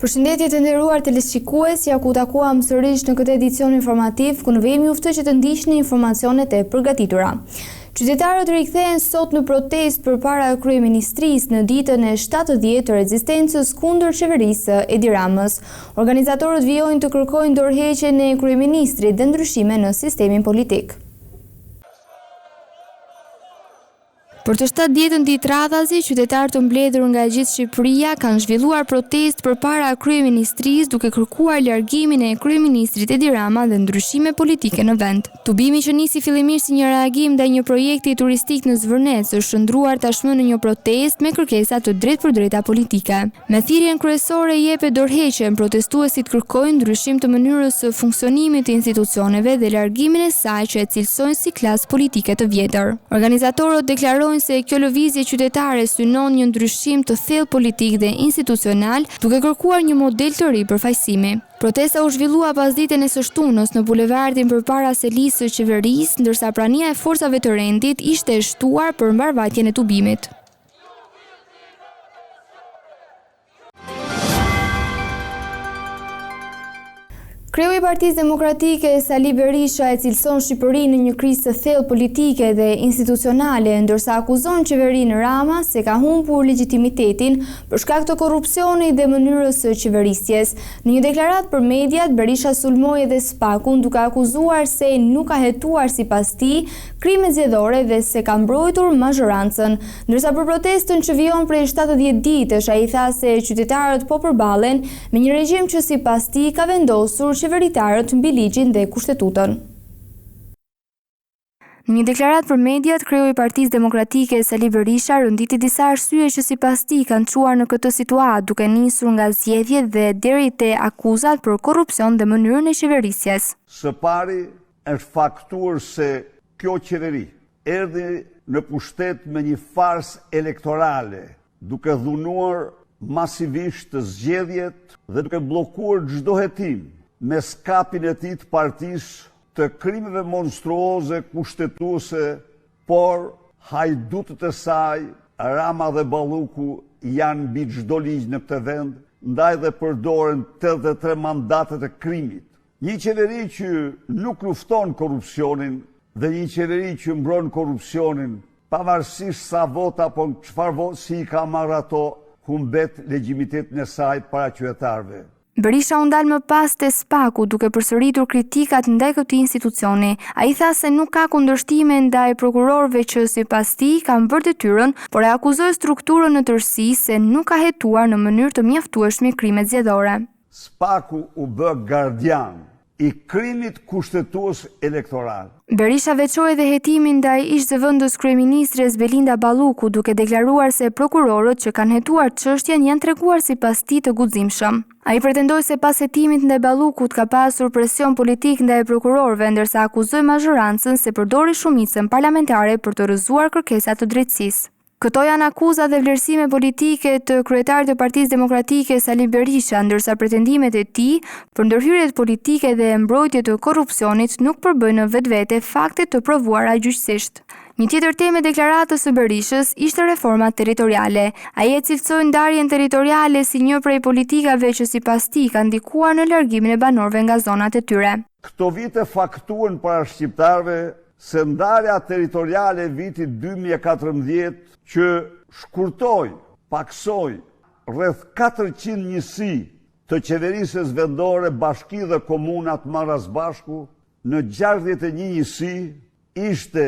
Përshëndetje të nderuar teleshikues, ja ku takuam sërish në këtë edicion informativ ku në vemi juftoj që të ndiqni informacionet e përgatitura. Qytetarët rikthehen sot në protestë përpara kryeministrisë në ditën e 70 të rezistencës kundër qeverisë Edi Ramës. Organizatorët vijojnë të kërkojnë dorëheqjen e kryeministrit dhe ndryshime në sistemin politik. Për të 70 ditë radhazi, qytetarë të mbledhur nga gjithë Shqipëria kanë zhvilluar protestë përpara kryeministrisë duke kërkuar largimin e kryeministrit Edi Rama dhe ndryshime politike në vend. Tubimi që nisi fillimisht si një reagim ndaj një projekti turistik në Zvërnec është shndruar tashmë në një protestë me kërkesa të drejtpërdrejta politike. Me thirrjen kryesore jepet dorëheqjen, protestuesit kërkojnë ndryshim të mënyrës së funksionimit të institucioneve dhe largimin e saj që e cilësojnë si klasë politike të vjetër. Organizatorët deklarojnë se kjo lëvizje qytetare synon një ndryshim të thellë politik dhe institucional, duke kërkuar një model të ri përfaqësimi. Protesta u zhvillua pas ditën e së shtunës në bulevardin përpara selisë së qeverisë, ndërsa prania e forcave të rendit ishte e shtuar për mbarvajtjen e tubimit. Kreu i Partisë Demokratike Sali Berisha e cilëson Shqipërinë në një krizë të thellë politike dhe institucionale, ndërsa akuzon qeverinë Rama se ka humbur legjitimitetin për shkak të korrupsionit dhe mënyrës së qeverisjes. Në një deklaratë për mediat, Berisha sulmoi edhe SPAK-un duke akuzuar se nuk ka hetuar sipas tij krime zgjedhore dhe se ka mbrojtur mazhorancën. Ndërsa për protestën që vijon prej 70 ditësh, ai tha se qytetarët po përballen me një regjim që sipas tij ka vendosur qeveritarët mbi ligjin dhe kushtetutën. Në një deklaratë për mediat, kreu i Partisë Demokratike Sali Berisha rënditi disa arsye që sipas tij kanë çuar në këtë situatë, duke nisur nga zgjedhjet dhe deri te akuzat për korrupsion dhe mënyrën e qeverisjes. Së pari është faktuar se kjo qeveri erdhi në pushtet me një farsë elektorale, duke dhunuar masivisht të zgjedhjet dhe duke bllokuar çdo hetim me skapin e tij të partisë të krimeve monstruoze kushtetuese, por hajdutët e saj, Rama dhe Balluku, janë mbi çdo ligj në këtë vend, ndaj dhe përdoren 83 mandatet e krimit. Një qeveri që nuk lufton korrupsionin dhe një qeveri që mbron korrupsionin, pavarësisht sa vota apo çfarë vot si i ka marrë ato, humbet legjimitetin e saj para qytetarëve. Berisha u ndal më pas te SPAK-u duke përsëritur kritikat ndaj këtij institucioni. Ai tha se nuk ka kundërshtime ndaj prokurorëve që sipas tij kanë bërë detyrën, por e akuzoi strukturën në tërësi se nuk ka hetuar në mënyrë të mjaftueshme krimet zgjedhore. SPAK-u u bë gardian i krimit kushtetues elektoral. Berisha veçoi edhe hetimin ndaj ish-zëvendës kryeministres Belinda Balluku, duke deklaruar se prokurorët që kanë hetuar çështjen janë treguar sipas tij të guximshëm. Ai pretendoi se pas hetimit ndaj Ballukut ka pasur presion politik ndaj prokurorëve, ndërsa akuzoi mazhorancën se përdori shumicën parlamentare për të rrëzuar kërkesa të drejtësisë. Këto janë akuza dhe vlerësime politike të kryetarit të Partisë Demokratike Sali Berisha, ndërsa pretendimet e tij për ndërhyrjet politike dhe mbrojtje të korrupsionit nuk përbëjnë në vetvete fakte të provuara gjyqësisht. Një tjetër temë e deklaratës së Berishës ishte reforma territoriale. Ai e cilësoi ndarjen territoriale si një prej politikave që sipas tij ka ndikuar në largimin e banorëve nga zonat e tyre. Këto vite faktuan para shqiptarëve se ndarja territoriale vitit 2014 që shkurtoi, paksoi rreth 400 njësi të qeverisjes vendore, bashki dhe komunat marrës bashku në 61 njësi, ishte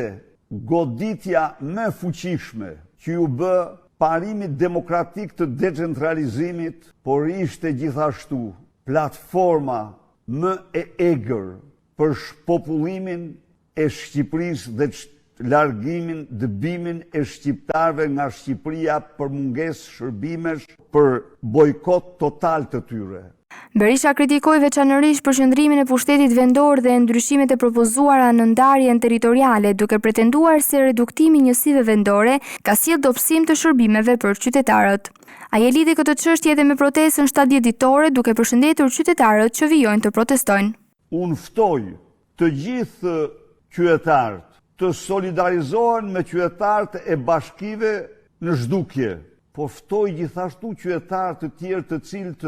goditja më fuqishme që u bë parimit demokratik të decentralizimit, por ishte gjithashtu platforma më e egër për shpopullimin e Shqipërisë dhe largimin, dëbimin e shqiptarëve nga Shqipëria për mungesë shërbimesh, për bojkot total të tyre. Berisha kritikoi veçanërisht përqendrimin e pushtetit vendor dhe ndryshimet e propozuara në ndarjen territoriale, duke pretenduar se reduktimi i njësive vendore ka sjellë dobësim të shërbimeve për qytetarët. Ai e lidhi këtë çështje edhe me protestën 70 ditore, duke përshëndetur qytetarët që vijojnë të protestojnë. Unë ftoj të gjithë qytetarët të solidarizohen me qytetarët e bashkive në zhdukje, po ftoj gjithashtu qytetarë të tjerë të cilët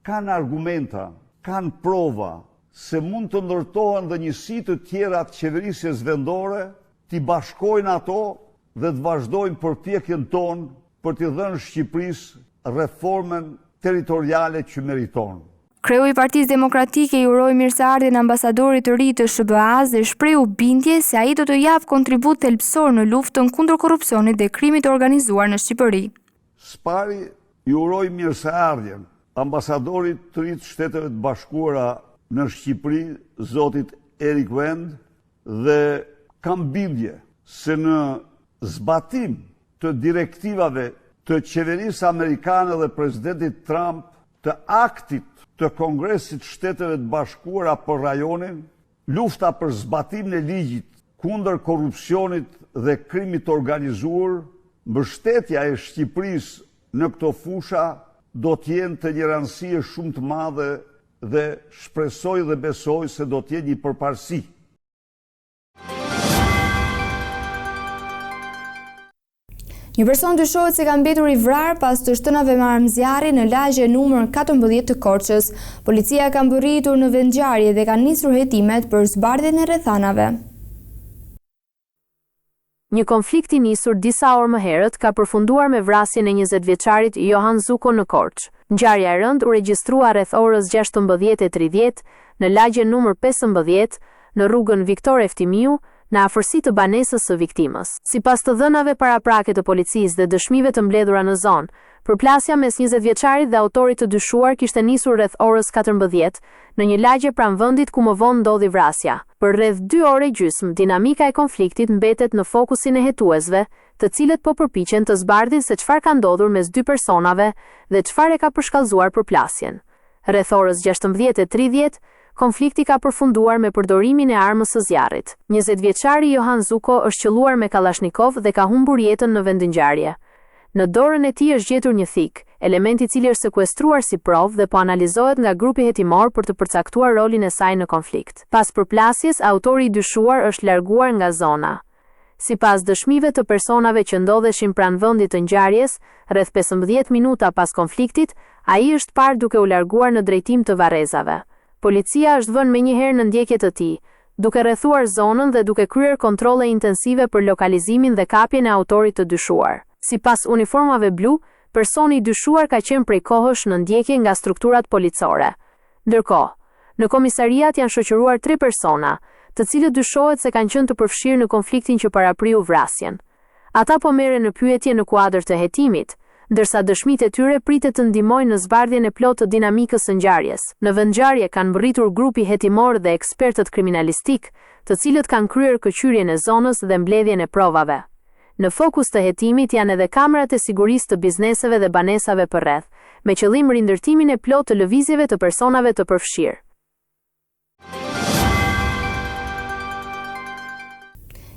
kanë argumenta, kanë prova se mund të ndërtohen dhe njësi të tjera të qeverisjes vendore, t'i bashkojnë ato dhe të vazhdojnë përpjekjen tonë për t'i dhënë Shqipërisë reformën territoriale që meriton. Kreu i Partisë Demokratike i uroi mirëseardhjen ambasadorit të ri të SBA-s dhe shprehu bindje se ai do të japë kontribut thelbësor në luftën kundër korrupsionit dhe krimit të organizuar në Shqipëri. Spari i uroi mirëseardhjen ambasadorit të ri të Shteteve të Bashkuara në Shqipëri, zotit Erik Wend, dhe kam bindje se në zbatim të direktivave të qeverisë amerikane dhe presidentit Trump, të aktit të Kongresit Shteteve të Bashkuara për rajonin, lufta për zbatimin e ligjit kundër korrupsionit dhe krimit të organizuar, mbështetja e Shqipërisë në këto fusha do të jenë të një rëndësie shumë të madhe dhe shpresoj dhe besoj se do të jenë një përparësi. Një person dyshohet se ka mbetur i vrarë pas të shtënave me armëzjarri në lagje numër 14 të Korçës. Policia ka mbërritur në vendngjarje dhe ka nisur hetimet për zbardhjen e rrethanave. Një konflikt i nisur disa orë më herët ka përfunduar me vrasjen e 20-vjeçarit Johan Zuko në Korçë. Ngjarja e rëndë u regjistrua rreth orës 16:30 në lagjen numër 15 në rrugën Viktor Eftimiu, në afërsi të banesës së viktimës. Sipas të dhënave paraprake të policisë dhe dëshmive të mbledhura në zonë, përplasja mes 20-vjeçarit dhe autorit të dyshuar kishte nisur rreth orës 14 në një lagje pranë vendit ku më vonë ndodhi vrasja. Për rreth 2 orë gjysmë, dinamika e konfliktit mbetet në fokusin e hetuesve, të cilët po përpiqen të zbardhin se çfarë ka ndodhur mes dy personave dhe çfarë e ka përshkallëzuar përplasjen. Rreth orës 16:30 konflikti ka përfunduar me përdorimin e armës së zjarrit. 20-vjeçari Johan Zuko është qelluar me Kalashnikov dhe ka humbur jetën në vendngjarje. Në dorën e tij është gjetur një thik, element i cili është sekuestruar si provë dhe po analizohet nga grupi hetimor për të përcaktuar rolin e saj në konflikt. Pas përplasjes, autori i dyshuar është larguar nga zona. Sipas dëshmive të personave që ndodheshin pranë vendit të ngjarjes, rreth 15 minuta pas konfliktit, ai është parë duke u larguar në drejtim të varrezave. Policia është vënë menjëherë në ndjekje të tij, duke rrethuar zonën dhe duke kryer kontrolle intensive për lokalizimin dhe kapjen e autorit të dyshuar. Sipas uniformave blu, personi i dyshuar ka qenë prej kohësh në ndjekje nga strukturat policore. Ndërkohë, në komisariat janë shoqëruar 3 persona, të cilët dyshohet se kanë qenë të përfshirë në konfliktin që parapriu vrasjen. Ata po merren në pyetje në kuadër të hetimit, ndërsa dëshmitë e tyre pritet të ndihmojnë në zbardhjen e plotë të dinamikës së ngjarjes. Në vendngjarje kanë mbërritur grupi hetimor dhe ekspertët kriminalistik, të cilët kanë kryer këqyrjen e zonës dhe mbledhjen e provave. Në fokus të hetimit janë edhe kamerat e sigurisë të bizneseve dhe banesave përreth, me qëllim rindërtimin e plotë të lëvizjeve të personave të përfshirë.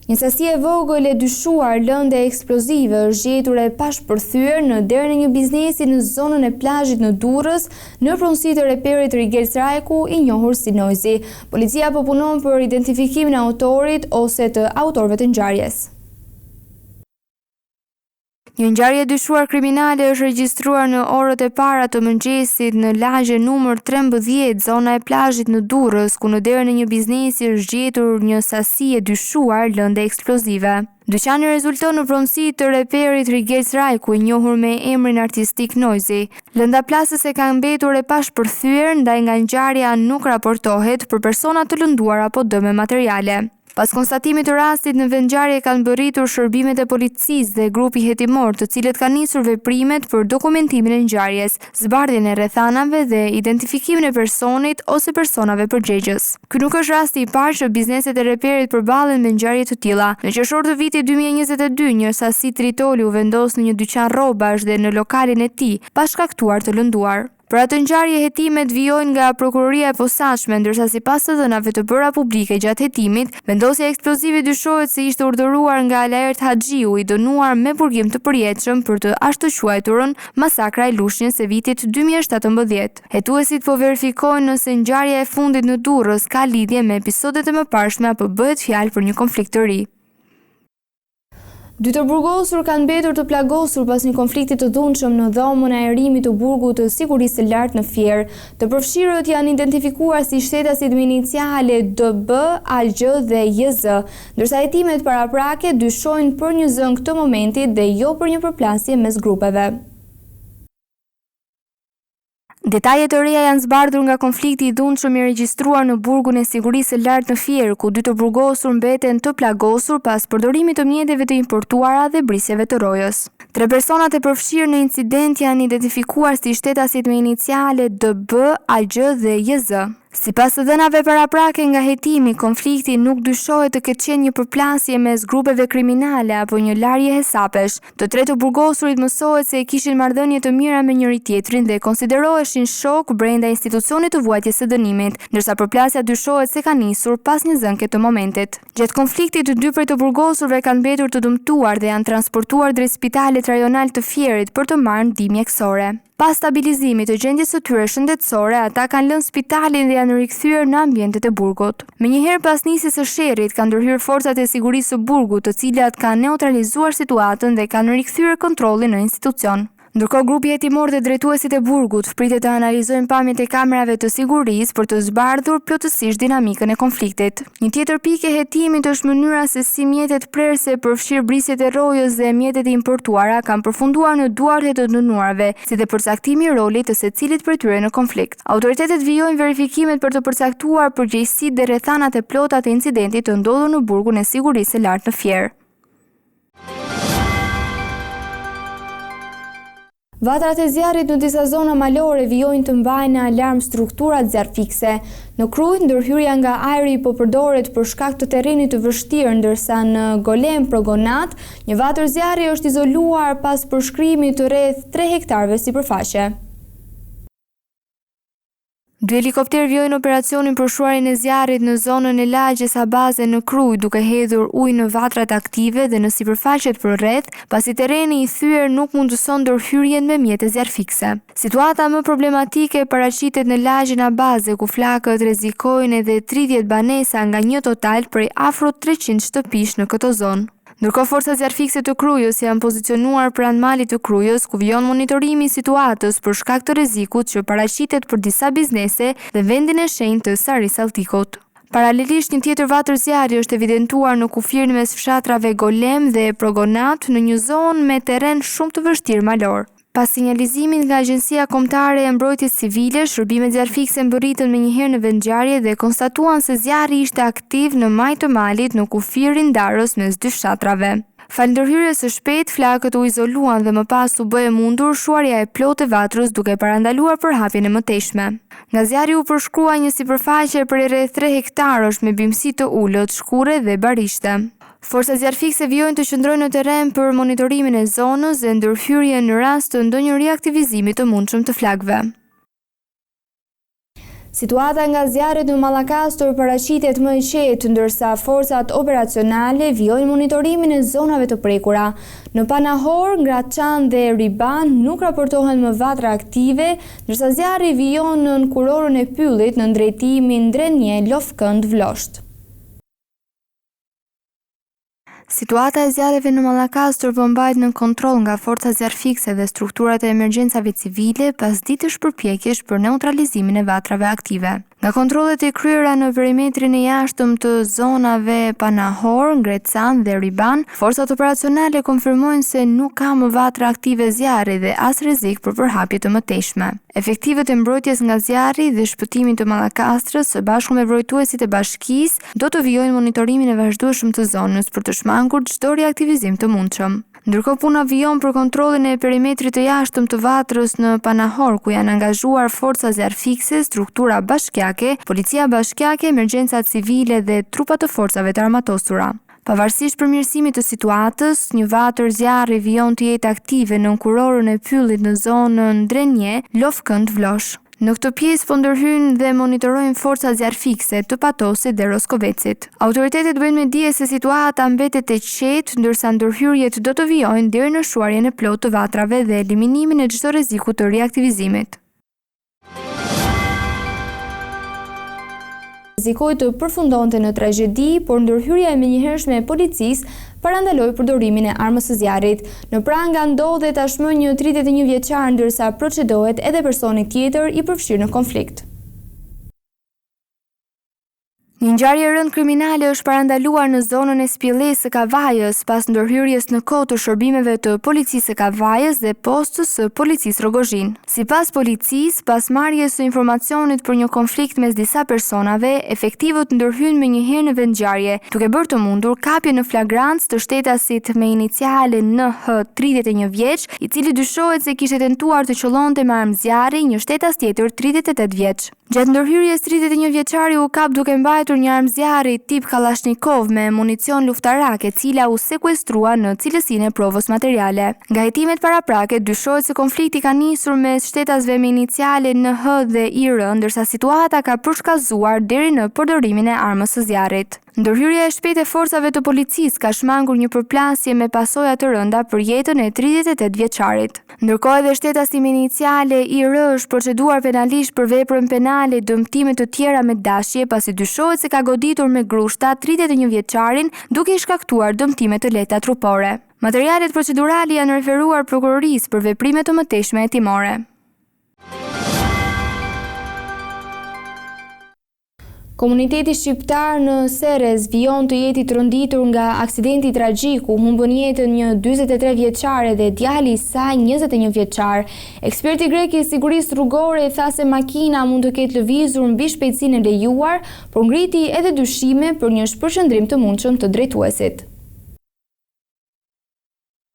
Një sasi e vogël e dyshuar lëndë eksplozive është gjetur e pashpërthyer në derën e një biznesi në zonën e plazhit në Durrës, në pronësi të reperit Rigel Srajku, i njohur si Noizi. Policia po punon për identifikimin e autorit ose të autorëve të ngjarjes. Një ngjarje e dyshuar kriminale është regjistruar në orët e para të mëngjesit në lagje numër 13, zona e plazhit në Durrës, ku në derën e një biznesi është gjetur një sasi e dyshuar lëndë eksplozive. Dyqani rezulton në pronësi të reperit Rigel Srajku, i njohur me emrin artistik Noizi. Lënda plasëse ka mbetur e pashpërthyer, ndaj nga ngjarja nuk raportohet për persona të lënduar apo dëme materiale. Pas konstatimit të rastit në vendngjarje kanë mbërritur shërbimet e policisë dhe grupi hetimor, të cilët kanë nisur veprimet për dokumentimin e ngjarjes, zbardhjen e rrethanave dhe identifikimin e personit ose personave përgjegjës. Ky nuk është rasti i parë që bizneset e reperit përballen me ngjarje të tilla. Në qershor të vitit 2022, një sasi tritoli u vendos në një dyqan rrobash dhe në lokalin e tij, pa shkaktuar të lënduar. Për atë ngjarje hetimet vijojnë nga prokuroria e posaçme, ndërsa sipas të dhënave të bëra publike gjatë hetimit, vendosja eksplozive dyshohet se ishte urdhëruar nga Alaert Haxhiu, i dënuar me burgim të përjetshëm për të ashtuquajturën masakra e Lushnjës së vitit 2017. Hetuesit po verifikojnë nëse ngjarja e fundit në Durrës ka lidhje me episodet e mëparshme apo bëhet fjalë për një konflikt të ri. Dy të burgosur kanë mbetur të plagosur pas një konflikti të dhunshëm në dhomën e ajrimit të burgut të sigurisë së lartë në Fier. Të përfshirët janë identifikuar si shtetasit me iniciale DB, AG dhe JZ, ndërsa hetimet paraprake dyshojnë për një zënë këtë momentit dhe jo për një përplasje mes grupeve. Detajet të reja janë zbardhur nga konflikti i dhunshëm i regjistruar në burgun e sigurisë së lartë në Fier, ku dy të burgosur mbeten të plagosur pas përdorimit të mjeteve të importuara dhe brisjeve të rojës. 3 personat e përfshirë në incident janë identifikuar si shtetasit me iniciale DB, AG dhe JZ. Sipas të dhënave paraprake nga hetimi, konflikti nuk dyshohet të ketë qenë një përplasje mes grupeve kriminale apo një larje hesapesh. Të 3 të burgosurit mësohet se kishin marrëdhënie të mira me njëri tjetrin dhe konsideroheshin shok brenda institucionit të vuajtjes së dënimit, ndërsa përplasja dyshohet se ka nisur pas një zënke të momentit. Gjatë konfliktit, të 2 prej të burgosurve kanë mbetur të dëmtuar dhe janë transportuar drejt spitalit rajonal të Fierit për të marrë ndihmë mjekësore. Pas stabilizimit të gjendjes së tyre shëndetësore, ata kanë lënë spitalin dhe janë rikthyer në ambientet e burgut. Menjëherë pas nisjes së sherrit, kanë ndërhyrë forcat e sigurisë së burgut, të cilat kanë neutralizuar situatën dhe kanë rikthyer kontrollin në institucion. Ndërkohë grupi hetimor dhe drejtuesit e burgut pritet të analizojnë pamjet e kamerave të sigurisë për të zbardhur plotësisht dinamikën e konfliktit. Një tjetër pikë e hetimit është mënyra se si mjetet prerëse përfshirë brisjet e rojës dhe mjetet e importuara kanë përfunduar në duart e të dënuarve, si dhe përcaktimi i rolit të secilit prej tyre në konflikt. Autoritetet vijojnë verifikimet për të përcaktuar përgjegjësitë dhe rrethanat e plota të incidentit të ndodhur në burgun e sigurisë së lartë në Fier. Vatrat e zjarrit në disa zona malore vijojnë të mbajnë në alarm strukturat zjarrfikse. Në Krujt, ndërhyrja nga ajri po përdoret për shkak të terrenit të vështirë, ndërsa në Golem Progonat, një vatër zjarri është izoluar pas përshkrimit të rreth 3 hektarëve sipërfaqe. 2 helikopterë vijojnë operacionin për shuarin e zjarrit në zonën e lagjes Abaze në Krujt, duke hedhur ujë në vatrat aktive dhe në sipërfaqet përreth, pasi terreni i thyer nuk mundëson ndërhyrjen me mjete zjarrfikse. Situata më problematike paraqitet në lagjen Abaze, ku flakët rrezikojnë edhe 30 banesa nga një total prej afro 300 shtëpish në këtë zonë. Ndërkohë forcat zjarrfikse të Krujës janë pozicionuar pranë malit të Krujës, ku vijon monitorimi i situatës për shkak të rrezikut që paraqitet për disa biznese dhe vendin e shenjtë të Sari Salltikut. Paralelisht, një tjetër vatër zjarri është evidentuar në kufirin mes fshatrave Golem dhe Progonat në një zonë me terren shumë të vështirë malor. Pas sinjalizimit nga Agjencia Kombëtare e Mbrojtjes Civile, shërbimet zjarrfikse mbërritën menjëherë në vendngjarje dhe konstatuan se zjarri ishte aktiv në maj të malit në kufirin ndarës mes 2 fshatrave. Fal ndërhyrjes së shpejtë, flakët u izoluan dhe më pas u bë e mundur shuarja e plotë e vatrës, duke parandaluar përhapjen e mëtejshme. Nga zjarri u përshkrua një sipërfaqe për rreth 3 hektarësh me bimësi të ulët, shkure dhe barishte. Forcat zjarrfikse vijojnë të qëndrojnë në terren për monitorimin e zonës dhe ndërhyrjen në rast të ndonjë riaktivizimi të mundshëm të flakëve. Situata nga zjarret në Mallakastër paraqitet më e qetë, ndërsa forcat operacionale vijojnë monitorimin e zonave të prekura. Në Panahor, Graçan dhe Riban nuk raportohen më vatra aktive, ndërsa zjarri vijon në kurorën e Pyllit në drejtimin Drenje-Lofkënd-Vlosht. Situata e zjarreve në Mallakastër po mbahet në kontroll nga forcat zjarrfikse dhe strukturat e emergjencave civile pas ditësh përpjekjesh për neutralizimin e vatrave aktive. Nga kontrollet e kryera në perimetrin e jashtëm të zonave Panahor, Ngrecan dhe Riban, forcat operacionale konfirmojnë se nuk ka më vatra aktive zjarri dhe as rrezik për përhapje të mëtejshme. Efektivet e mbrojtjes nga zjarri dhe shpëtimit të Mallakastrës së bashku me mbrojtuesit e bashkisë do të vijojnë monitorimin e vazhdueshëm të zonës për të shmangur çdo riaktivizim të mundshëm. Ndërkohë puna vijon për kontrollin e perimetrit të jashtëm të vatrës në Panahor, ku janë angazhuar forca zjarrfikse, struktura bashkiake, policia bashkiake, emergjenca civile dhe trupa të forcave të armatosura. Pavarësisht përmirësimit të situatës, një vatër zjarri vijon të jetë aktive në kurorën e Pyllit në zonën Drenje, Lofkënd-Vlosh. Në këtë pjesë po ndërhyjnë dhe monitorojnë forcat zjarrfikse të Patosit dhe Roskovecit. Autoritetet bëjnë me dije se situata mbetet e qetë, ndërsa ndërhyrjet do të vijojnë deri në shuarjen e plotë të vatrave dhe eliminimin e çdo rreziku të riaktivizimit. Rrezikoi të përfundonte në tragjedi, por ndërhyrja e menjëhershme e policisë parandaloi përdorimin e armës së zjarrit. Në pranga ndodhet tashmë një 31 vjeçar, ndërsa procedohet edhe personi tjetër i përfshirë në konflikt. Një ngjarje e rëndë kriminale është parandaluar në zonën e spjellesë së Kavajës pas ndërhyrjes në kohë të shërbimeve të policisë së Kavajës dhe postës së policisë Rogozhin. Sipas policisë, pas marrjes së informacionit për një konflikt mes disa personave, efektivët ndërhyn menjëherë në vendngjarje, duke bërë të mundur kapjen në flagrancë të shtetasit me iniciale NH 31 vjeç, i cili dyshohet se kishte tentuar të qëllonte me armë zjarri një shtetas tjetër 38 vjeç. Gjatë ndërhyrjes 31 vjeçari u kap duke mbajtur një armë zjarri tip Kalashnikov me municion luftarak, e cila u sekuestrua në cilësinë e provës materiale. Nga hetimet paraprake dyshohet se konflikti ka nisur mes shtetasve me iniciale NH dhe IR, ndërsa situata ka përshkallëzuar deri në përdorimin e armës së zjarrit. Ndërhyrja e shpejtë e forcave të policisë ka shmangur një përplasje me pasoja të rënda për jetën e 38 vjeçarit. Ndërkohë edhe shtetasi me iniciale IR është proceduar penalisht për veprën penale dëmtime të tjera me dashje, pasi dyshohet se ka goditur me grushta 31 vjeçarin duke i shkaktuar dëmtime të lehta trupore. Materialet procedurale janë referuar prokurorisë për veprime të mëtejshme hetimore. Komuniteti shqiptar në Serres vijon të jetë i tronditur nga aksidenti tragjik ku humbën jetën një 43 vjeçare dhe djali i saj 21 vjeçar. Eksperti grek i sigurisë rrugore tha se makina mund të ketë lëvizur mbi shpejtësinë e lejuar, por ngriti edhe dyshime për një shpërshëndrim të mundshëm të drejtuesit.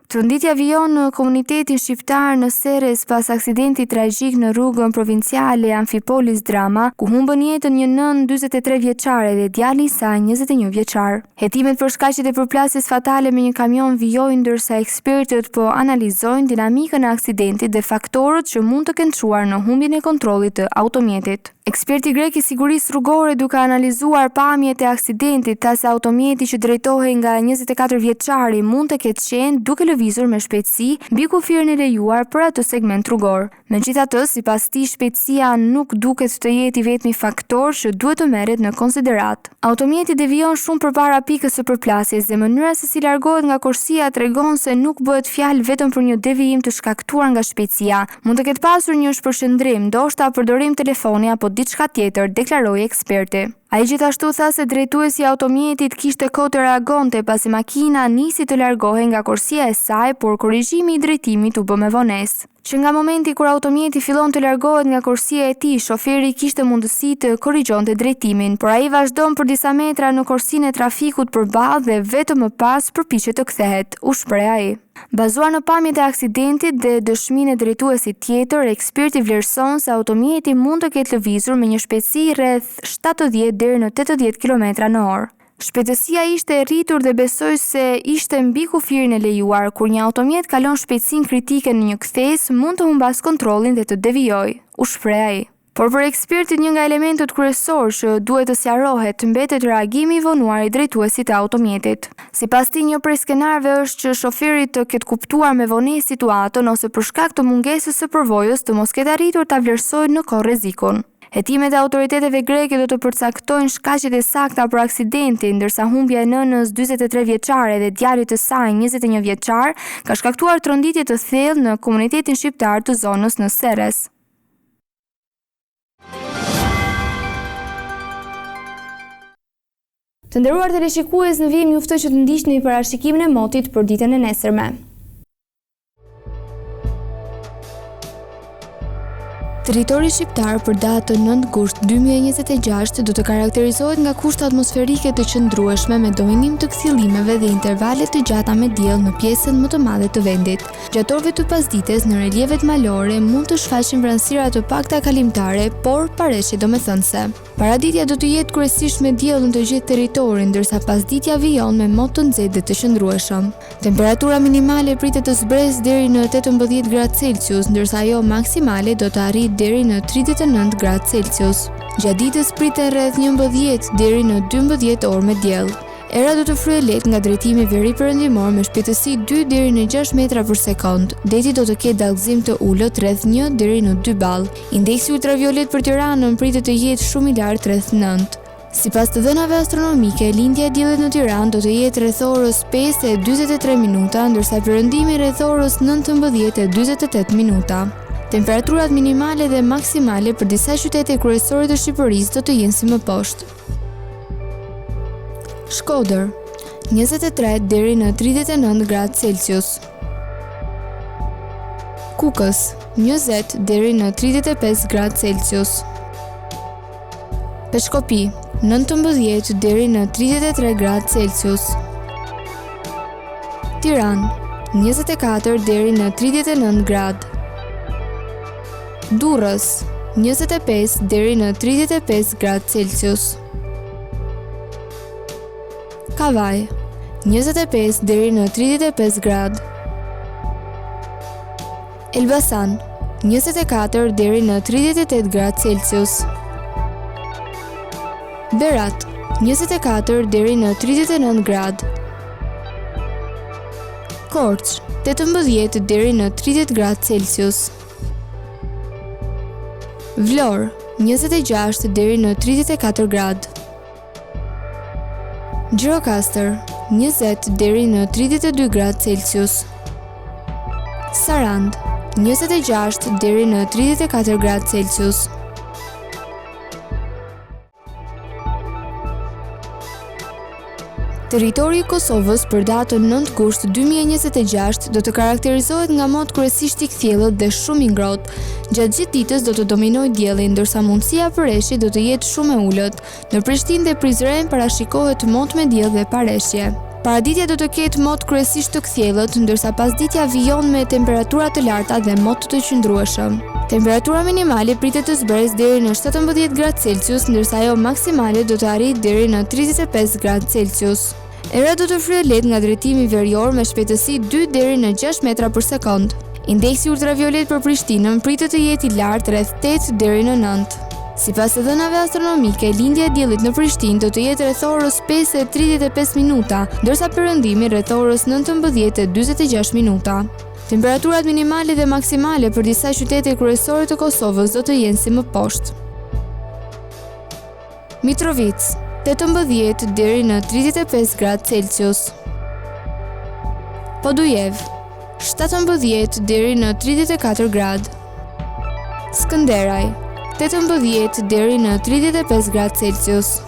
Tronditja vijon në komunitetin shqiptar në Serres pas aksidentit tragjik në rrugën provinciale Amfipolis Drama, ku humbën jetën një nën 43 vjeçare dhe djali i saj 21 vjeçar. Hetimet për shkaqjet e përplasjes fatale me një kamion vijojnë, ndërsa ekspertët po analizojnë dinamikën e aksidentit dhe faktorët që mund të kenë çuar në humbjen e kontrollit të automjetit. Eksperti grek i sigurisë rrugore, duke analizuar pamjet e aksidentit, tha se automjeti që drejtohej nga 24 vjeçari mund të ketë qenë duke lëvizur me shpejtësi mbi kufirin e lejuar për atë segment rrugor. Megjithatë, sipas tij, shpejtësia nuk duket të jetë i vetmi faktor që duhet të merret në konsiderat. Automjeti devijon shumë përpara pikës së përplasjes dhe mënyra se si largohet nga korsia tregon se nuk bëhet fjalë vetëm për një devijim të shkaktuar nga shpejtësia. Mund të ketë pasur një shpërshëndrim, ndoshta përdorim telefoni apo diçka tjetër, deklaroi eksperti. Ai gjithashtu tha se drejtuesi i automjetit kishte kohë të reagonte pasi makina nisi të largohej nga korsia e saj, por korrigjimi i drejtimit u bë me vonesë. Që nga momenti kur automjeti fillon të largohet nga korsia e tij, shoferi kishte mundësi të korrigjonte drejtimin, por ai vazhdon për disa metra në korsinë e trafikut përballë dhe vetëm më pas përpiqet të kthehet, u shpreh ai. Bazuar në pamjet e aksidentit dhe dëshminë e drejtuesit tjetër, eksperti vlerëson se automjeti mund të ketë lëvizur me një shpejtësi rreth 70 deri në 80 km/h. Shpejtësia ishte e rritur dhe besoj se ishte mbi kufirin e lejuar. Kur një automjet kalon shpejtësinë kritike në një kthes, mund të humbas kontrollin dhe të devijojë, u shpreh ai. Por për ekspertin, një nga elementët kryesor që duhet të sqarohet mbetet reagimi i vonuar i drejtuesit të automjetit. Sipas tij, një prej skenarëve është që shoferi të ketë kuptuar me vonesë situatën ose për shkak të mungesës së përvojës të mos ketë arritur ta vlerësojë në kohë rrezikun. Hetimet e autoriteteve greke do të përcaktojnë shkaqjet e sakta për aksidentin, ndërsa humbja e nënës 43 vjeçare dhe djalit të saj 21 vjeçar ka shkaktuar tronditje të thellë në komunitetin shqiptar të zonës në Serres. Të nderuar teleshikues, në vijim juftoj që të ndiqni parashikimin e motit për ditën e nesërme. Territori shqiptar për datën 9 gusht 2026 do të karakterizohet nga kushte atmosferike të qëndrueshme me dominim të kthjellimeve dhe intervale të gjata me diell në pjesën më të madhe të vendit. Gjatë orëve të pasdites në relievet malore mund të shfaqen vranësira të pakta kalimtare, por pareshje domethënëse. Paraditja do të jetë kryesisht me diell në të gjithë territorin, ndërsa pasditja vijon me mot të nxehtë dhe të qëndrueshëm. Temperatura minimale pritet të zbresë deri në 18 gradë Celsius, ndërsa ajo maksimale do të arrijë deri në 39 gradë Celsius. Gjatë ditës pritet rreth 11 deri në 12 orë me diell. Era do të fryejë lehtë nga drejtimi veri-perëndimor me shpejtësi 2 deri në 6 metra për sekond. Deti do të ketë dallëzim të ulët rreth 1 deri në 2 ball. Indeksi ultraviolet për Tiranën pritet të jetë shumë i lartë rreth 9. Sipas të dhënave astronomike, lindja e diellit në Tiranë do të jetë rreth orës 5:43 minuta, ndërsa perëndimi rreth orës 19:48 minuta. Temperaturat minimale dhe maksimale për disa qytete kryesore të Shqipërisë do të jenë si më poshtë. Shkodër, 23 deri në 39 gradë Celsius. Kukës, 20 deri në 35 gradë Celsius. Peshkopi, 19 deri në 33 gradë Celsius. Tiranë, 24 deri në 39 gradë. Durrës, 25 deri në 35 gradë Celsius. Kavaj, 25 deri në 35 gradë. Elbasan, 24 deri në 38 gradë Celsius. Berat, 24 deri në 39 gradë. Korç, 18 deri në 30 gradë Celsius. Vlorë, 26 deri në 34 gradë. Gjirokastër, 20 deri në 32 gradë Celsius. Sarand, 26 deri në 34 gradë Celsius. Territori i Kosovës për datën 9 gusht 2026 do të karakterizohet nga mod kryesisht i kthjellët dhe shumë i ngrohtë. Gjatë gjithë ditës do të dominojë dielli, ndërsa mundësia për reshje do të jetë shumë e ulët. Në Prishtinë dhe Prizren parashikohet mod me diell dhe pareshje. Paraditja do të ketë mod kryesisht të kthjellët, ndërsa pasditja vijon me temperatura të larta dhe mod të qëndrueshëm. Temperatura minimale pritet të zbresë deri në 17 gradë Celsius, ndërsa ajo maksimale do të arrijë deri në 35 gradë Celsius. Era do të fryhet lehtë nga drejtimi verior me shpejtësi 2 deri në 6 metra për sekond. Indeksi ultraviolet për Prishtinën pritet të jetë i lartë rreth 8 deri në 9. Sipas të dhënave astronomike, lindja e diellit në Prishtinë do të jetë rreth orës 5:35 minuta, ndërsa perëndimi rreth orës 19:46 minuta. Temperaturat minimale dhe maksimale për disa qytete kryesore të Kosovës do të jenë si më poshtë. Mitrovica, 18 deri në 35 gradë Celsius. Podujev, 17 deri në 34 gradë. Skënderaj, 18 deri në 35 gradë Celsius.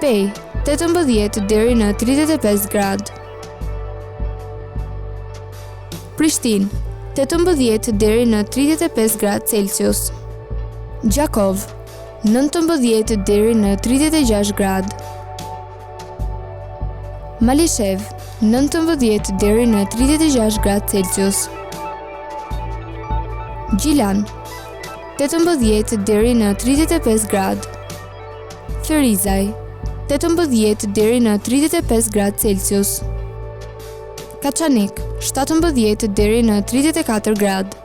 Pej, 18 deri në 35 gradë. Prishtinë, 18 deri në 35 gradë Celsius. Gjakov, 19 deri në 36 gradë. Malishev, 19 deri në 36 gradë Celsius. Gjilan, 18 deri në 35 gradë. Ferizaj, 18 deri në 35 gradë Celsius. Kaçanik, 17 deri në 34 gradë.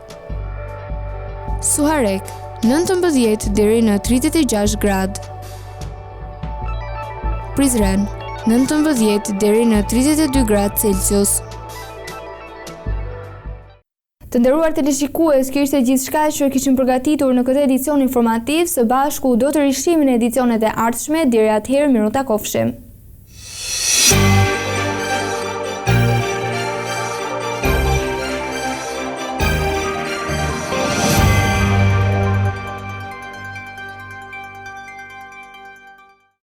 Suharek, 19 deri në 36 gradë. Prizren, 19 deri në 32 gradë Celsius. Të nderuar teleshikues, kjo ishte gjithçka që kishim përgatitur në këtë edicion informativ. Së bashku do të rishihemi në edicionet e ardhshme. Deri atëherë, miru takofshim.